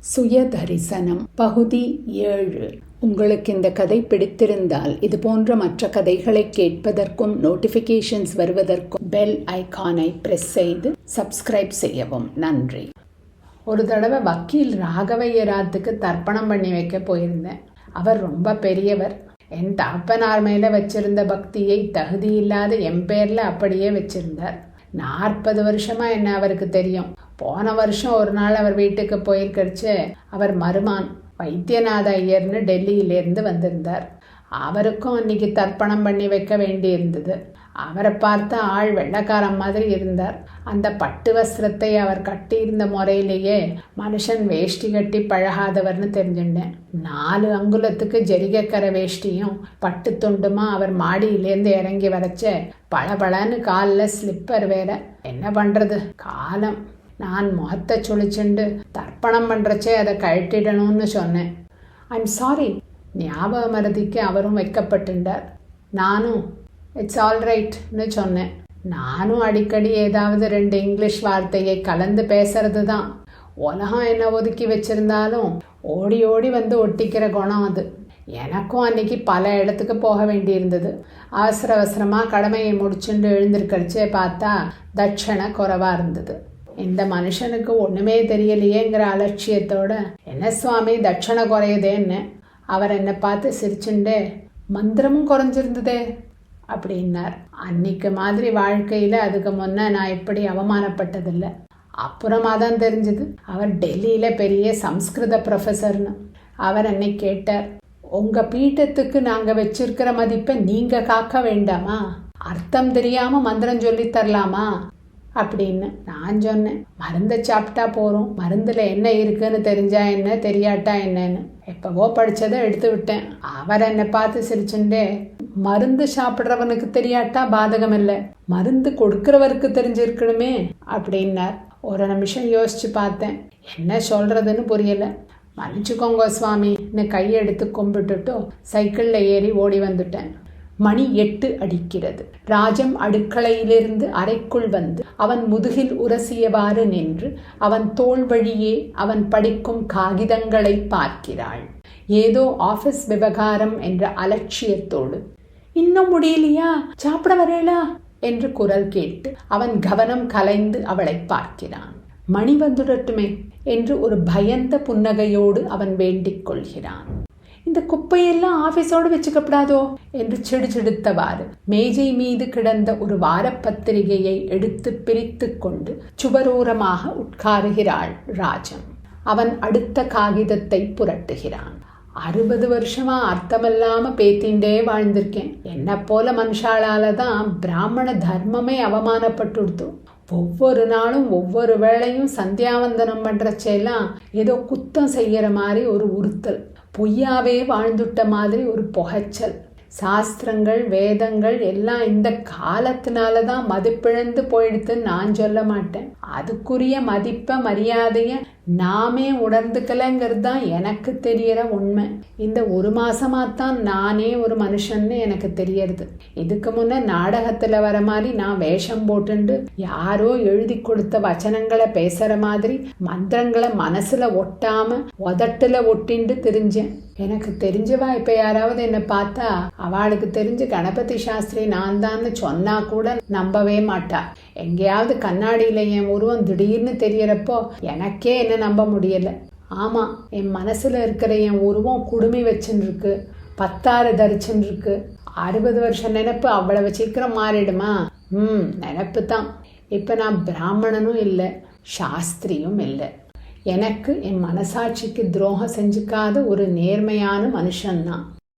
சுயதரிசனம் பகுதி 7. உங்களுக்கு இந்த கதை பிடித்திருந்தால் இது போன்ற மற்ற கதைகளை கேட்பதற்கும் நோட்டிஃபிகேஷன்ஸ் வருவதற்கும் பெல் ஐகானை பிரஸ் செய்து சப்ஸ்கிரைப் செய்யவும். நன்றி. ஒரு தடவை வக்கீல் ராகவையராத்துக்கு தர்ப்பணம் பண்ணி வைக்க போயிருந்தேன். அவர் ரொம்ப பெரியவர். என் தகப்பனார் மேலே வச்சிருந்த பக்தியை தகுதி இல்லாத என் பேரில் அப்படியே வச்சிருந்தார். 40 வருஷமா என்ன அவருக்கு தெரியும். போன வருஷம் ஒரு நாள் அவர் வீட்டுக்கு போயிருக்கச்சு அவர் மருமான் வைத்தியநாத ஐயர்னு டெல்லியிலேருந்து வந்திருந்தார். அவருக்கும் அன்னைக்கு தர்ப்பணம் பண்ணி வைக்க வேண்டி இருந்தது. அவரை பார்த்த ஆள் வெள்ளக்காரன் மாதிரி இருந்தார். அந்த பட்டு வஸ்திரத்தை அவர் கட்டியிருந்த முறையிலேயே மனுஷன் வேஷ்டி கட்டி பழகாதவர்னு தெரிஞ்சுட்டேன். 4 அங்குலத்துக்கு ஜரிகக்கரை வேஷ்டியும் பட்டு துண்டுமா அவர் மாடியிலேருந்து இறங்கி வரச்ச பளபளன்னு காலில் ஸ்லிப்பர் வேற. என்ன பண்ணுறது, காலம். நான் முகத்தை சுழிச்சுண்டு தர்ப்பணம் பண்ணுறச்சே அதை கழட்டிடணும்னு சொன்னேன். I'm sorry. ஞாபக மறதிக்கு அவரும் வைக்கப்பட்டுட்டார். நானும் இட்ஸ் ஆல் ரைட்னு சொன்னேன். நானும் அடிக்கடி ஏதாவது 2 இங்கிலீஷ் வார்த்தையை கலந்து பேசுறது தான். உலகம் என்ன ஒதுக்கி வச்சிருந்தாலும் ஓடி ஓடி வந்து ஒட்டிக்கிற குணம் அது. எனக்கும் அன்னைக்கு பல இடத்துக்கு போக வேண்டியிருந்தது. அவசர அவசரமாக கடமையை முடிச்சுட்டு எழுந்திருக்கடிச்சே பார்த்தா தட்சணை குறைவாக இருந்தது. இந்த மனுஷனுக்கு ஒன்றுமே தெரியலையேங்கிற அலட்சியத்தோட என்ன சுவாமி தட்சணை குறையுதேன்னு அவர் என்னை பார்த்து சிரிச்சுண்டே மந்திரமும் குறைஞ்சிருந்ததே அப்படின்னார். அன்னைக்கு மாதிரி வாழ்க்கையில் அதுக்கு முன்னே நான் இப்படி அவமானப்பட்டதில்லை. அப்புறமா தான் தெரிஞ்சது அவர் டெல்லியில் பெரிய சம்ஸ்கிருத ப்ரொஃபஸர்னு. அவர் என்னை கேட்டார், உங்கள் பீட்டத்துக்கு நாங்கள் வச்சிருக்கிற மதிப்பை நீங்கள் காக்க வேண்டாமா? அர்த்தம் தெரியாமல் மந்திரம் சொல்லி தரலாமா அப்படின்னு. நான் சொன்னேன், மருந்தை சாப்பிட்டா போகிறோம், மருந்தில் என்ன இருக்குன்னு தெரிஞ்சா என்ன தெரியாட்டா என்னன்னு. எப்பவோ படித்ததை எடுத்து விட்டேன். அவர் என்னை பார்த்து சிரிச்சுட்டே, மருந்து சாப்பிட்றவனுக்கு தெரியாட்டா பாதகம் இல்லை, மருந்து கொடுக்குறவருக்கு தெரிஞ்சிருக்கணுமே அப்படின்னார். ஒரு நிமிஷம் யோசிச்சு பார்த்தேன். என்ன சொல்கிறதுன்னு புரியலை. மன்னிச்சுக்கோங்க சுவாமின்னு கையெடுத்து கும்பிட்டுட்டு சைக்கிளில் ஏறி ஓடி வந்துட்டேன். மணி 8 அடிக்கிறது. ராஜம் அடுக்களையிலிருந்து அறைக்குள் வந்து அவன் முதுகில் உரசியவாறு நின்று அவன் தோள் வழியே அவன் படிக்கும் காகிதங்களை பார்க்கிறாள். ஏதோ ஆபீஸ் விவகாரம் என்ற அலட்சியத்தோடு. இன்னும் முடியலையா, சாப்பிட வரேளா என்று குரல் கேட்டு அவன் கவனம் கலைந்து அவளை பார்க்கிறான். மணி வந்துடட்டுமே என்று ஒரு பயந்த புன்னகையோடு அவன் வேண்டிக் கொள்கிறான். இந்த குப்பையெல்லாம் ஆபீஸோடு வச்சுக்கப்படாதோ என்று சிடுசிடுத்தவாறு மேஜை மீது கிடந்த ஒரு வாரப்பத்திரிகையை எடுத்து பிரித்து கொண்டு சுவரோரமாக உட்காருகிறாள் ராஜம். அவன் அடுத்த காகிதத்தை புரட்டுகிறான். 60 வருஷமா அர்த்தமில்லாம பேத்திண்டே வாழ்ந்திருக்கேன். என்ன போல மனுஷாலால தான் பிராமண தர்மமே அவமானப்பட்டுடுத்தோம். ஒவ்வொரு நாளும் ஒவ்வொரு வேளையும் சந்தியாவந்தனம் பண்றச்செல்லாம் ஏதோ குத்தம் செய்யற மாதிரி ஒரு உறுத்தல், பொய்யாவே வாழ்ந்துட்ட மாதிரி ஒரு புகைச்சல். சாஸ்திரங்கள் வேதங்கள் எல்லாம் இந்த காலத்தினால தான் மதிப்பிழந்து போயிடுத்துன்னு நான் சொல்ல மாட்டேன். அதுக்குரிய மதிப்பை மரியாதையை நாமே உணர்ந்துக்கலைங்கிறது தான் எனக்கு தெரியற உண்மை. இந்த 1 மாசமாத்தான் நானே ஒரு மனுஷன்னு எனக்கு தெரியறது. இதுக்கு முன்ன நாடகத்துல வர மாதிரி நான் வேஷம் போட்டுண்டு யாரோ எழுதி கொடுத்த வச்சனங்களை பேசுற மாதிரி மந்திரங்களை மனசுல ஒட்டாம உதட்டுல ஒட்டிண்டு தெரிஞ்சேன். எனக்கு தெரிஞ்சவா இப்ப யாராவது என்ன பார்த்தா அவளுக்கு தெரிஞ்சு கணபதி சாஸ்திரி நான் தான் சொன்னா கூட நம்பவே மாட்டா. எங்கேயாவது கண்ணாடியில என் உருவம் திடீர்னு தெரியறப்போ எனக்கே என்ன நம்ப முடியல. ஆமா, என் மனசுல இருக்கிற என் உருவம் குடுமி வச்சுன்னு இருக்கு, 10 தரிச்சுன்னு இருக்கு. 60 வருஷம் நினைப்பு அவ்வளவு சீக்கிரம் மாறிடுமா? நினைப்பு தான். இப்ப நான் பிராமணனும் இல்லை, சாஸ்திரியும் இல்லை. எனக்கு என் மனசாட்சிக்கு துரோகம் செஞ்சுக்காத ஒரு நேர்மையான மனுஷன்தான்.